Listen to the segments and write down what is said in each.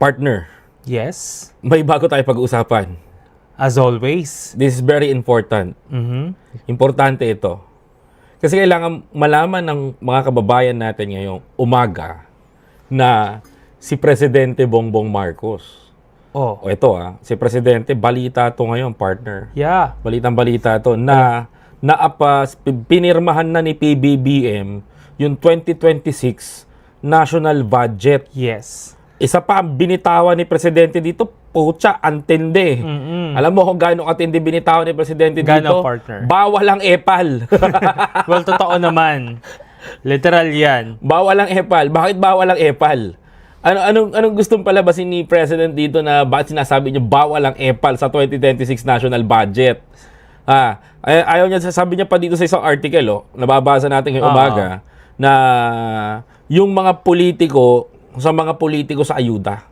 Partner, Yes. may bago tayo pag-uusapan. As always. This is very important. Importante ito. Kasi kailangan malaman ng mga kababayan natin ngayong umaga na si Presidente Bongbong Marcos. Oh. O ito si Presidente, balita to ngayon, partner. Yeah. Balitang-balita to na pinirmahan na ni PBBM yung 2026 national budget. Yes. Isa pa ang binitawan ni Presidente dito, pucha, antindi. Alam mo kung gaano katindi binitawan ni Presidente dito? Partner? Bawal ang epal. Well, totoo naman. Literal yan. Bawal ang epal. Bakit bawal ang epal? Anong gustong palabasin ni President dito na bakit sinasabi niyo bawal ang epal sa 2026 national budget? Ayaw niya, sabi niya pa dito sa isang article, nababasa natin ngayong umaga, na yung mga politiko, sa ayuda.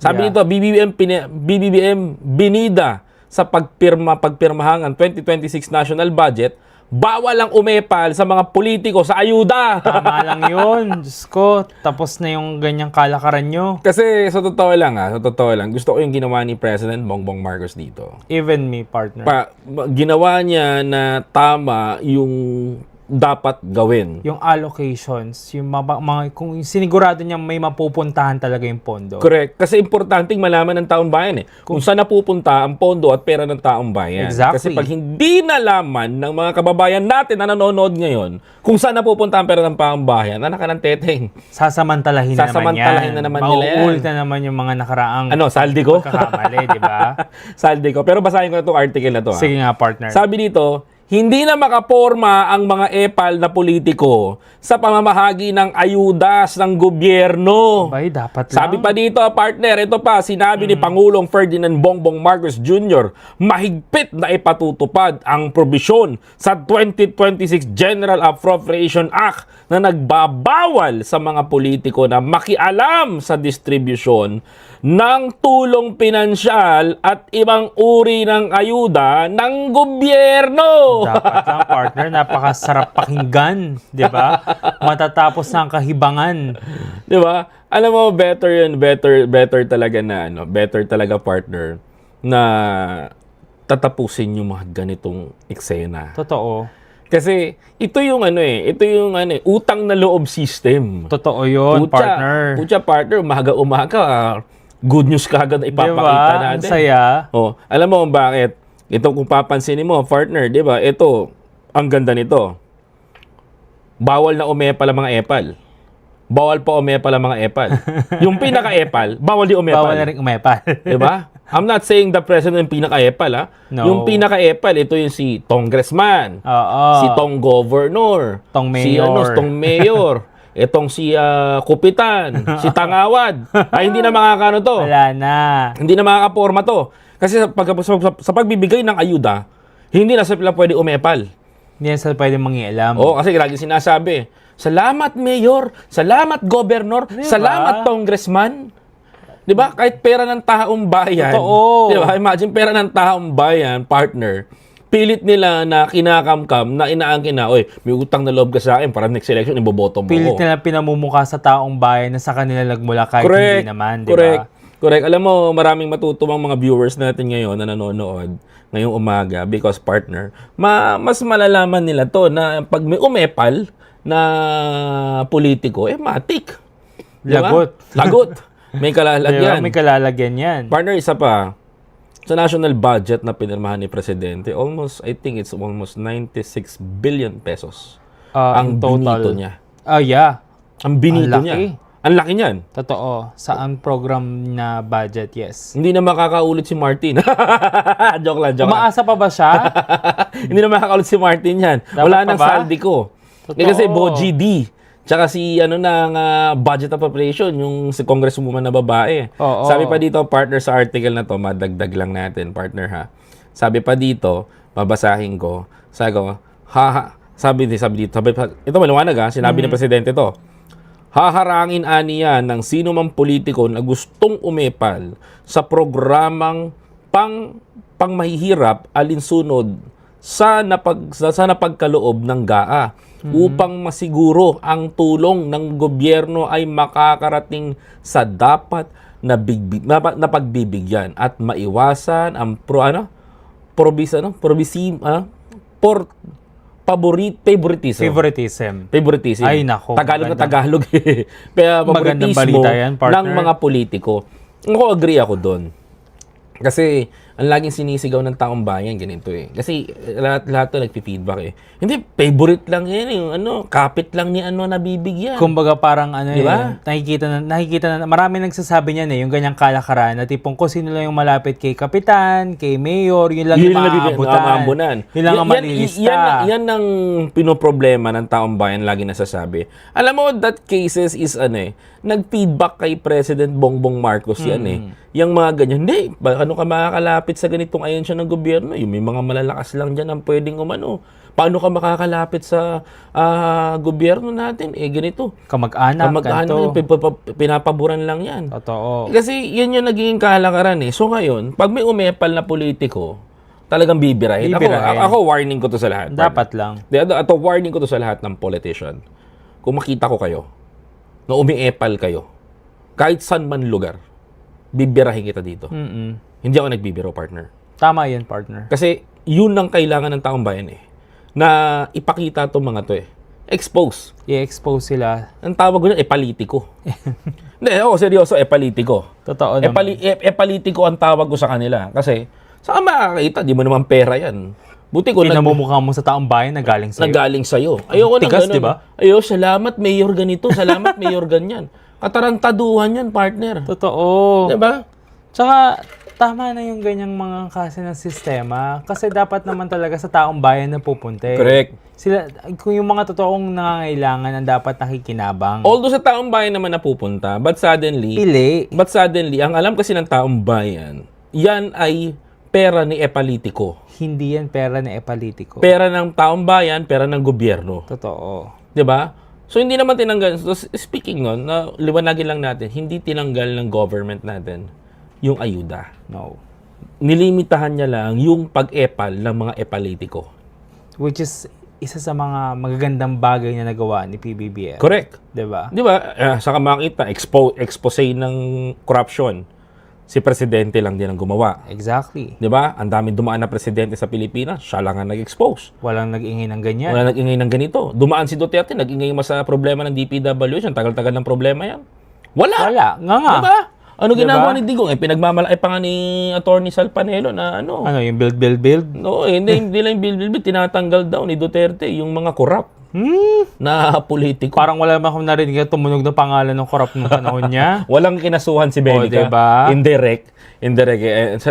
Sabi nito, BBM binida sa pagpirmahan ng 2026 national budget, bawal ang umepal sa mga politiko sa ayuda. Tama lang yun. Diyos ko, tapos na yung ganyang kalakaran nyo. Kasi sa totoo lang, gusto ko yung ginawa ni President Bongbong Marcos dito. Even me, partner. Ginawa niya na tama yung dapat gawin. Yung allocations, yung kung sinigurado niya may mapupuntahan talaga yung pondo. Correct. Kasi importanteng malaman ng taong bayan kung saan napupunta ang pondo at pera ng taong bayan. Exactly. Kasi pag hindi nalaman ng mga kababayan natin na nanonood ngayon kung saan napupunta ang pera ng taong bayan, anak ka ng teteng. Sasamantalahin na naman nila yan. Mauulit na naman yung mga nakaraang saldi ko? pagkakamali, di ba? Saldi ko. Pero basahin ko na itong article na to. Sige nga, partner. Sabi dito, hindi na makaporma ang mga epal na politiko sa pamamahagi ng ayudas ng gobyerno. Bay, dapat lang. Sabi pa dito, partner, ito pa, sinabi ni Pangulong Ferdinand Bongbong Marcos Jr., mahigpit na ipatutupad ang probisyon sa 2026 General Appropriation Act na nagbabawal sa mga politiko na makialam sa distribusyon ng tulong pinansyal at ibang uri ng ayuda ng gobyerno. Dapat lang, partner. Napakasarap pakinggan. Di ba? Matatapos na ang kahibangan. Di ba? Alam mo, better yun. Better talaga na, better talaga, partner, na tatapusin yung mga ganitong eksena. Totoo. Kasi, ito yung utang na loob system. Totoo yun, partner. Partner, umaga, good news ka agad na ipapakita natin. Ang saya. Alam mo kung bakit? Ito kung papansinin mo, partner, di ba? Ito, ang ganda nito. Bawal na umepal ang mga epal. Bawal pa umepal ang mga epal. Yung pinaka-epal, bawal di umepal. Bawal na rin umepal. Di ba? I'm not saying the president yung pinaka-epal, No. Yung pinaka-epal, ito yung si congressman, si tong governor, Tong mayor. Tong mayor, itong si kupitan, si tangawad. Ay, hindi na makakano to. Wala na. Hindi na makakaporma to. Kasi sa pagbibigay ng ayuda, hindi na sila pwede umepal. Hindi na sila pwede mangialam. Kasi lagi sinasabi, salamat mayor, salamat governor, Diba? salamat congressman. 'Di ba? Kahit pera ng taong bayan. Totoo. 'Di ba? Imagine pera ng taong bayan, partner. Pilit nila na kinakamkam na inaangkin na, oy, may utang na loob ka sa akin para next election iboboto mo Pilit ko. nila pinamumukha sa taong bayan na sa kanila nagmula kahit hindi naman, di ba? Correct. Alam mo, maraming matutuwang mga viewers natin ngayon na nanonood ngayong umaga because, partner, mas malalaman nila to na pag may umepal na politiko, matik. Diba? Lagot. May kalalagyan. Diba? May kalalagyan yan. Partner, isa pa. Sa national budget na pinirmahan ni Presidente, I think it's almost 96 billion pesos. Ang binito niya. Yeah. Ang binito niya. Ang laki niyan. Totoo. Saan program na budget, yes. Hindi na makakaulit si Martin. Joke lang. Umaasa pa ba siya? Hindi na makakaulit si Martin yan. Wala nang saldi ko. Kasi Boji D. Tsaka si budget appropriation, yung si congresswoman na babae. Sabi pa dito, partner, sa article na to, madagdag lang natin, partner ha. Sabi pa dito, babasahin ko. Sabi dito, ito maliwanag ha, sinabi ni Presidente to. Haharangin aniya ng sino mang politiko na gustong umepal sa programang pangmahihirap alinsunod sa napagkaloob ng GAA. upang masiguro ang tulong ng gobyerno ay makakarating sa dapat na pagbibigyan at maiwasan ang favoritism. Ay, nako. Tagalog na magandang- Tagalog eh. Kaya Magandang favoritismo balita yan, partner. ng mga politiko. Ako agree ako doon. Kasi ang laging sinisigaw ng taong bayan ganito eh. Kasi lahat 'to nagfi-feedback eh. Hindi favorite lang yan yung kapit lang ni nabibigyan. Kumbaga parang Diba? nakikita na, marami nagsasabi niyan yung ganyang kalakaran na tipong kung sino lang yung malapit kay kapitan, kay mayor, yun lang yung maaabutan. Yun lang ang malilista. Yan ang pinoproblema ng taong bayan lagi nasasabi. Alam mo, that cases is nag-feedback kay President Bongbong Marcos yan eh. Yung mga ganyan, hindi, ano ka makakalapit sa ganitong ahensya ng gobyerno? Yung may mga malalakas lang dyan ang pwedeng Paano ka makakalapit sa gobyerno natin? Ganito. Kamag-anak, Kamag-anak, pinapaboran lang yan. Totoo. Kasi yan yung naging kalakaran eh. So ngayon, pag may umepal na politiko, talagang bibirahin. Ako warning ko to sa lahat. Dapat lang. Ito warning ko to sa lahat ng politician. Kung makita ko kayo, na umiepal kayo, kahit saan man lugar, bibirahin kita dito. Hindi ako nagbibiro, partner. Tama yan, partner. Kasi yun ang kailangan ng taong bayan eh. Na ipakita itong mga to eh. Expose. I-expose sila. Ang tawag ko dyan, epalitiko. Hindi, seryoso, epalitiko. Totoo naman. Epalitiko ang tawag ko sa kanila. Kasi, saan makakita? Di mo naman pera yan. Buti ko Pinamumukha mo sa taong bayan na galing sa'yo. nagaling sa'yo. Ayoko nang Tigas, ganun. diba? Salamat, mayor ganito. Salamat, mayor ganyan. Katarantaduhan yan, partner. Totoo. Diba? Tsaka, tama na yung ganyang mga kasi ng sistema. Kasi dapat naman talaga sa taong bayan na pupunta. Correct. Sila, kung yung mga totoong nangangailangan ang dapat nakikinabang. Although sa taong bayan naman napupunta, but suddenly, ang alam kasi ng taong bayan, yan ay pera ni epalitiko. Hindi yan pera na epalitiko. Pera ng taong bayan, pera ng gobyerno. Totoo. 'Di ba? So hindi naman tinanggal. So, speaking nun, na liwanagin lang natin, hindi tinanggal ng government natin yung ayuda. No. Nilimitahan niya lang yung pag-epal ng mga epalitiko. Which is isa sa mga magagandang bagay na nagawa ni PBBM. Correct. 'Di ba? 'Di ba? Saka makita expose ng corruption. Si presidente lang din ang gumawa. Exactly. 'Di ba? Ang daming dumaan na presidente sa Pilipinas, siya lang ang nag-expose. Walang nag-ingay ng ganyan. Wala nag-ingay ng ganito. Dumaan si Duterte, nag-ingay mas sa problema ng DPWH. Ang tagal-tagal ng problema yan. Wala. Nga nga. Diba? Ano Diba? ginagawa ni Digong? Pinagmamalaki pa nga ni Attorney Sal Panelo na Ano, yung build? No, hindi lang yung bill. Tinatanggal daw ni Duterte yung mga corrupt na politiko. Parang wala naman akong narinig na tumunog na pangalan ng korap nung panahon niya. Walang kinasuhan si Belica. diba? Indirect.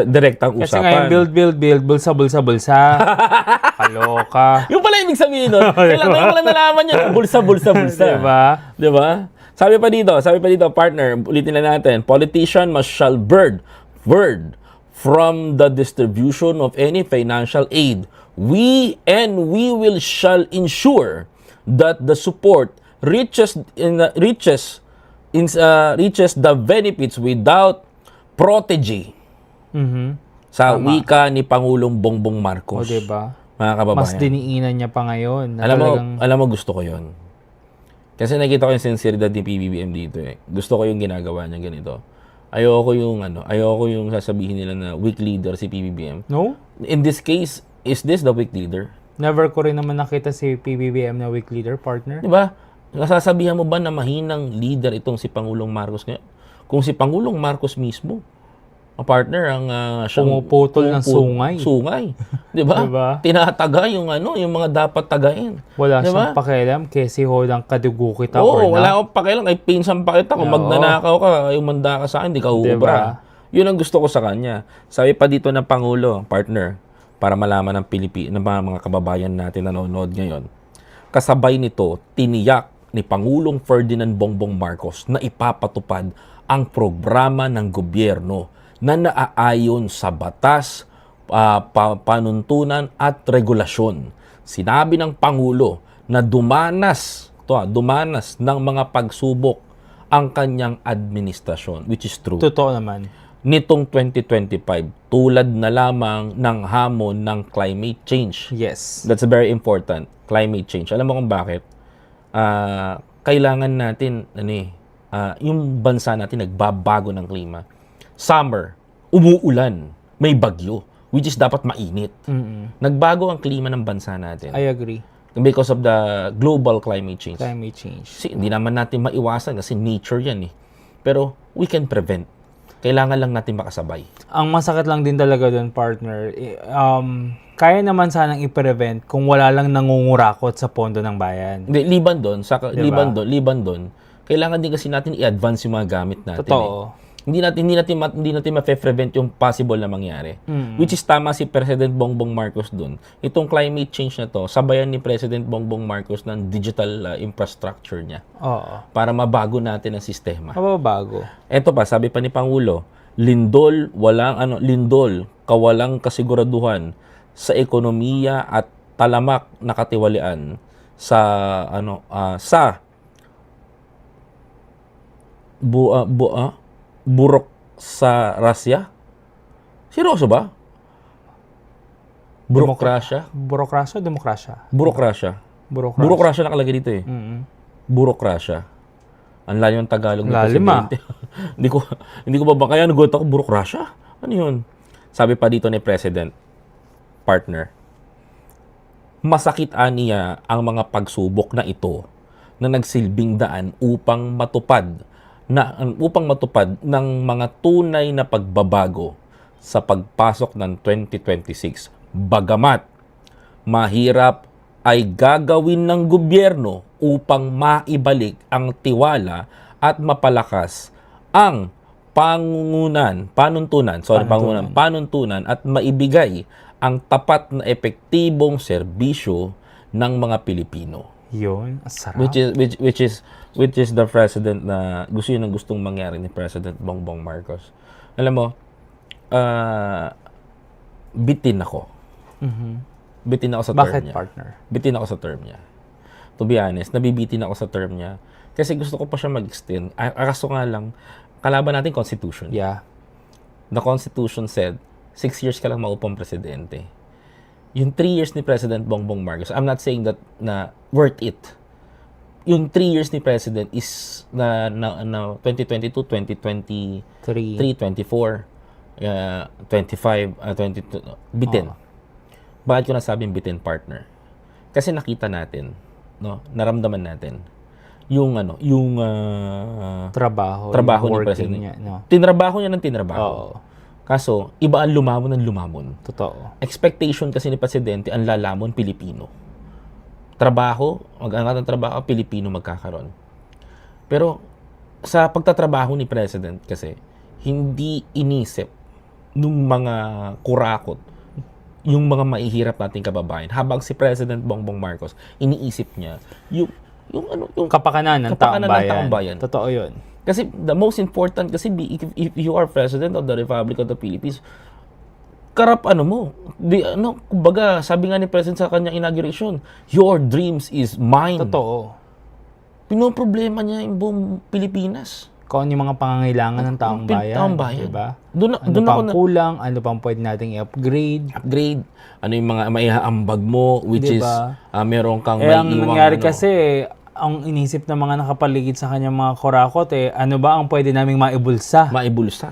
Direct ang Kasi usapan. ngayon, build, bulsa. Kaloka. Yung pala ibig sabihin nun. Kailangan wala nalaman yan. Bulsa. Diba? Sabi pa dito, partner, ulitin na natin. Politician must shall word from the distribution of any financial aid. We will shall ensure that the support reaches the benefits without protege. Sa wika ni Pangulong Bongbong O, Marcos. diba? Mga kababayan. Mas diniinan niya pa ngayon. Na Alam mo gusto ko 'yon. Kasi nakita ko yung sinceridad ni PBBM dito eh. Gusto ko yung ginagawa niya ganito. Ayoko yung sasabihin nila na weak leader si PBBM. No? In this case, is this the weak leader? Never ko rin naman nakita si PBBM na weak leader, partner. 'Di ba? Nasasabihan mo ba na mahinang leader itong si Pangulong Marcos ngayon? Kung si Pangulong Marcos mismo, partner ang siyang Pumuputol ng sungay. Sungay. 'Di ba? Diba? Tinataga yung yung mga dapat tagain. Wala Diba? siyang pakialam kasi ng kadugo kita Oo, or wala not. akong pakialam. Ay, pinsan pa kita. Kung Oo. magnanakaw ka, umanda ka sa akin, di ka uubra. Diba? Yun ang gusto ko sa kanya. Sabi pa dito ng Pangulo, partner, para malaman ng ng mga kababayan natin na nanonood ngayon. Kasabay nito, tiniyak ni Pangulong Ferdinand Bongbong Marcos na ipapatupad ang programa ng gobyerno na naaayon sa batas, panuntunan at regulasyon. Sinabi ng Pangulo na dumanas ng mga pagsubok ang kanyang administrasyon, which is true. Totoo naman. nitong 2025 tulad na lamang ng hamon ng climate change. Yes. That's very important. Climate change. Alam mo kung bakit? Kailangan natin, yung bansa natin nagbabago ng klima. Summer, umuulan, may bagyo, which is dapat mainit. Nagbago ang klima ng bansa natin. I agree. Because of the global climate change. Climate change. Hindi naman natin maiwasan kasi nature yan eh. Pero we can prevent. Kailangan lang natin makasabay. Ang masakit lang din talaga doon, partner, kaya naman sanang i-prevent kung wala lang nangungurakot sa pondo ng bayan. Hindi, liban doon, Diba? liban doon, kailangan din kasi natin i-advance yung mga gamit natin. Totoo. Hindi natin ma-prevent yung possible na mangyari. Which is tama si President Bongbong Marcos doon. Itong climate change na to, sabayan ni President Bongbong Marcos ng digital infrastructure niya. Oo. Para mabago natin ang sistema. Mababago. Eto pa, sabi pa ni Pangulo, lindol, kawalang kasiguraduhan sa ekonomiya at talamak na katiwalian sa burok sa Russia? Seryoso ba? Burokrasya? Burokrasya o demokrasya? Burokrasya. Burokrasya. Burokrasya nakalagay dito eh. Burokrasya. Ang lalim ng Tagalog ng Lalim, presidente. hindi ko ba kaya nagulat ako, burokrasya? Ano yun? Sabi pa dito ni President, partner, masakit aniya ang mga pagsubok na ito na nagsilbing daan upang matupad ng mga tunay na pagbabago sa pagpasok ng 2026. Bagamat mahirap ay gagawin ng gobyerno upang maibalik ang tiwala at mapalakas ang panuntunan at maibigay ang tapat na epektibong serbisyo ng mga Pilipino. Yun, sarap. Which is the president na gustong mangyari ni President Bongbong Marcos. Alam mo, bitin ako. Bitin ako sa term Bakit, niya. partner? Bitin ako sa term niya. To be honest, nabibitin ako sa term niya. Kasi gusto ko pa siya mag-extend. Kaso nga lang, kalaban natin Constitution. Yeah. The Constitution said, 6 years ka lang maupang presidente. Yung 3 years ni President Bongbong Marcos, I'm not saying that na worth it. Yung 3 years ni President is na 2022, 2023, 24, 25, 22, bitin. Bakit ko nasabing bitin, partner? Kasi nakita natin, naramdaman natin yung Trabaho ni working President. niya, no? Tinrabaho niya ng tinrabaho. Oo. Kaso, iba ang lumamon ng lumamon. Totoo. Expectation kasi ni Presidente, ang lalamon, Pilipino. Trabaho, mag-angat ng trabaho, Pilipino magkakaroon. Pero, sa pagtatrabaho ni President kasi, hindi inisip nung mga kurakot, yung mga maihirap nating kababayan. Habang si President Bongbong Marcos, iniisip niya yung Kapakanan ng taong bayan. Totoo yun. Kasi the most important kasi if you are President of the Republic of the Philippines, kumbaga, sabi nga ni President sa kanyang inauguration, your dreams is mine. Totoo. Pinoproblema niya yung buong Pilipinas. Kung ano yung mga pangangailangan ng taong bayan. Diba? Ano pang kulang, ano pang pwede nating i-upgrade. Ano yung mga maihaambag mo, which diba? Is, meron kang ang nangyari kasi, ang inisip ng mga nakapaligid sa kanyang mga kurakot, ano ba ang pwede naming maibulsa?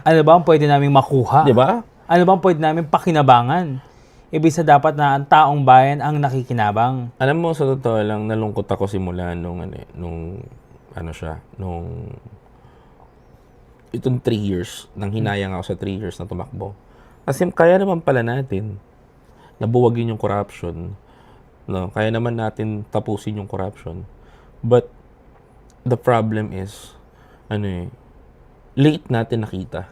Ano ba ang pwede naming makuha? Diba? Ano ba ang pwede naming pakinabangan? Ibig sa dapat na ang taong bayan ang nakikinabang. Alam mo, sa totoo lang, nalungkot ako simula itong 3 years, nang hinayang ako sa 3 years na tumakbo. Kasi kaya naman pala natin nabuwagin yung corruption. No? Kaya naman natin tapusin yung corruption. But the problem is, late natin nakita.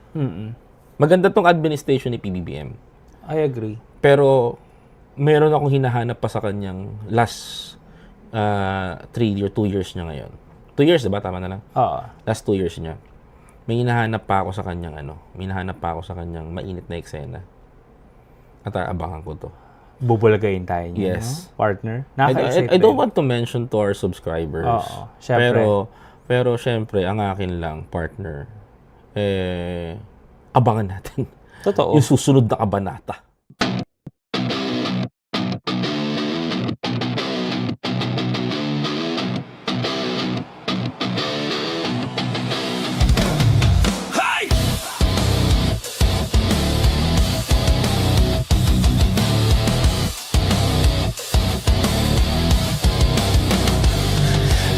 Maganda tong administration ni PBBM. I agree. Pero meron akong hinahanap pa sa kanyang last 2 years niya ngayon. 2 years, diba? Tama na lang? Oo. Last 2 years niya. May hinahanap pa ako sa kanyang mainit na eksena. At abangan ko to. Bubulagayin tayo niya, yes. No? Partner. I don't want to mention to our subscribers. Oo, syempre. Pero syempre, ang akin lang, partner, abangan natin Totoo. yung susunod na kabanata.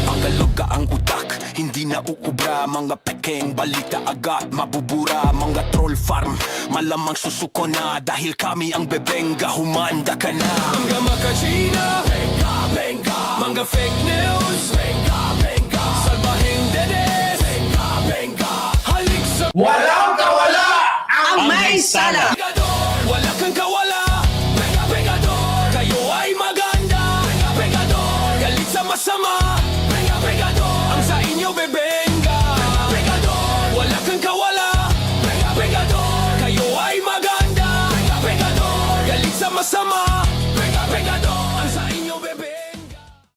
Pagalog ka ang utak, hindi na uubra. Mga pekeng balita agad mabubura. Mga troll farm, malamang susuko na. Dahil kami ang bebengga, humanda ka na. Mga makachina, benga, benga. Mga fake news, benga, benga. Salbahing dedes, benga, benga. Halik sa Walang kawala ang may sala. Pegador, wala kang kawala. Benga, bengador, kayo ay maganda. Benga, bengador, galit sa masama. Benga, bengador, ang sa inyo bebe.